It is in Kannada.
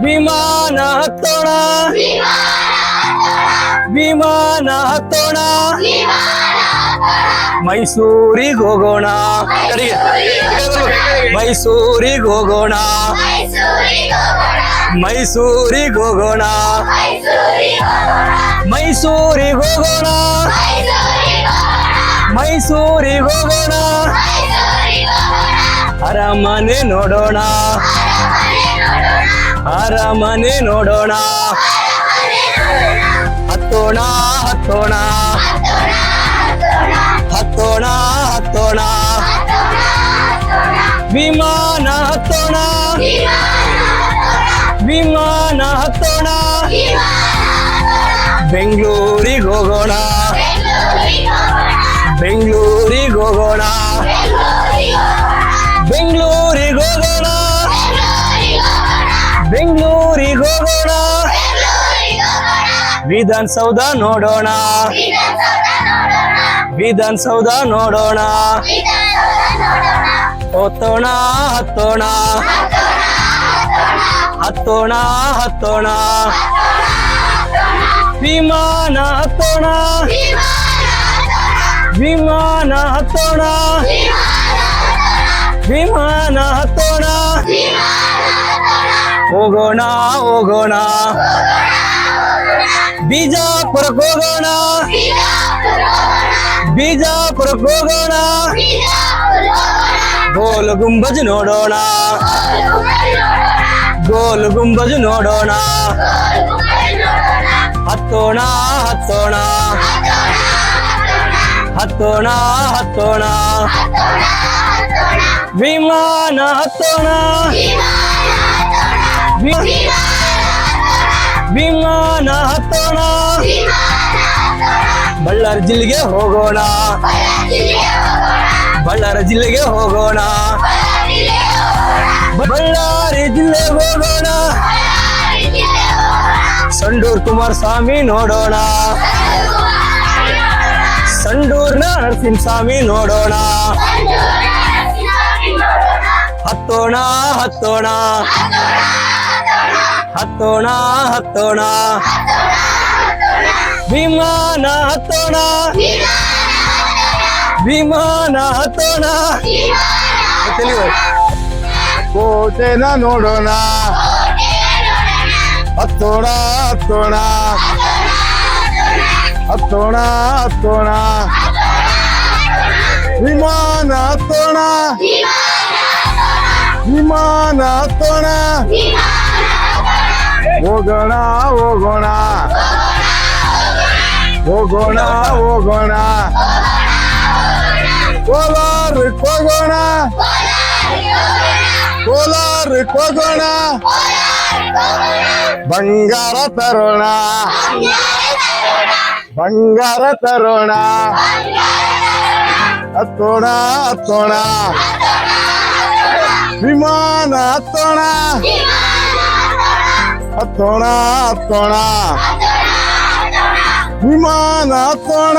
ವಿಮಾನ ಹತ್ತೋಣ ವಿಮಾನ ಹತ್ತೋಣ ಮೈಸೂರಿಗೆ ಹೋಗೋಣ ಮೈಸೂರಿಗೆ ಹೋಗೋಣ ಮೈಸೂರಿಗೆ ಹೋಗೋಣ ಮೈಸೂರಿಗೆ ಹೋಗೋಣ ಮೈಸೂರಿಗೆ ಹೋಗೋಣ ಅರಮನೆ ನೋಡೋಣ ಅರಮನೆ ನೋಡೋಣ ಹತ್ತೋಣ ಹತ್ತೋಣ ಹತ್ತೋಣ ಹತ್ತೋಣ ವಿಮಾನ ಹತ್ತೋಣ ವಿಮಾನ ಹತ್ತೋಣ ಬೆಂಗಳೂರಿಗೆ ಹೋಗೋಣ ಬೆಂಗಳೂರಿಗೆ ಹೋಗೋಣ ಬೆಂಗಳೂರಿಗೆ ಹೋಗೋಣ ಬೆಂಗಳೂರಿಗೆ ಹೋಗೋಣ ವಿಧಾನಸೌಧ ನೋಡೋಣ ವಿಧಾನಸೌಧ ನೋಡೋಣ ಹತ್ತೋಣ ಹತ್ತೋಣ ಹತ್ತೋಣ ಹತ್ತೋಣ ವಿಮಾನ ಹತ್ತೋಣ ವಿಮಾನ ಹತ್ತೋಣ ವಿಮಾನ ಹತ್ತೋಣ ಹೋಗೋಣ ಹೋಗೋಣ ಬಿಜಾಪುರಕ್ಕೆ ಹೋಗೋಣ ಬಿಜಾಪುರಕ್ಕೆ ಹೋಗೋಣ ಗೋಲ್ ಗುಂಬಜ್ ನೋಡೋಣ ಗೋಲ್ ಗುಂಬಜ್ ನೋಡೋಣ ಹತ್ತೋಣ ಹತ್ತೋಣ ಹತ್ತೋಣ ಹತ್ತೋಣ ವಿಮಾನ ಹತ್ತೋಣ ವಿಮಾನ ಹತ್ತೋಣ ಬಳ್ಳಾರಿ ಜಿಲ್ಲೆಗೆ ಹೋಗೋಣ ಬಳ್ಳಾರಿ ಜಿಲ್ಲೆಗೆ ಹೋಗೋಣ ಬಳ್ಳಾರಿ ಜಿಲ್ಲೆಗೆ ಹೋಗೋಣ ಸಂಡೂರ್ ಕುಮಾರಸ್ವಾಮಿ ನೋಡೋಣ ಸಂಡೂರ್ನ ನರಸಿಂಹಸ್ವಾಮಿ ನೋಡೋಣ ಹತ್ತೋಣ ಹತ್ತೋಣ ಹತ್ತೋಣ ಹತ್ತೋಣ ವಿಮಾನ ಹತ್ತೋಣ ವಿಮಾನ ಹತ್ತೋಣ ಕೋಟೆನ ನೋಡೋಣ ಹತ್ತೋಣ ಹತ್ತೋಣ ಹತ್ತೋಣ ಹತ್ತೋಣ ವಿಮಾನ ಹತ್ತೋಣ ವಿಮಾನ ಹತ್ತೋಣ ಹೋಗೋಣ ಹೋಗೋಣ ಹೋಗೋಣ ಹೋಗೋಣ ಕೋಲಾರಕ್ಕೆ ಹೋಗೋಣ ಕೋಲಾರಕ್ಕೆ ಹೋಗೋಣ ಬಂಗಾರ ತರೋಣ ಬಂಗಾರ ತರೋಣ ಹತ್ತೋಣ ಹತ್ತೋಣ ವಿಮಾನ ಹತ್ತೋಣ ಹತ್ತೋಣ ಹತ್ತೋಣ ವಿಮಾನ ಹತ್ತೋಣ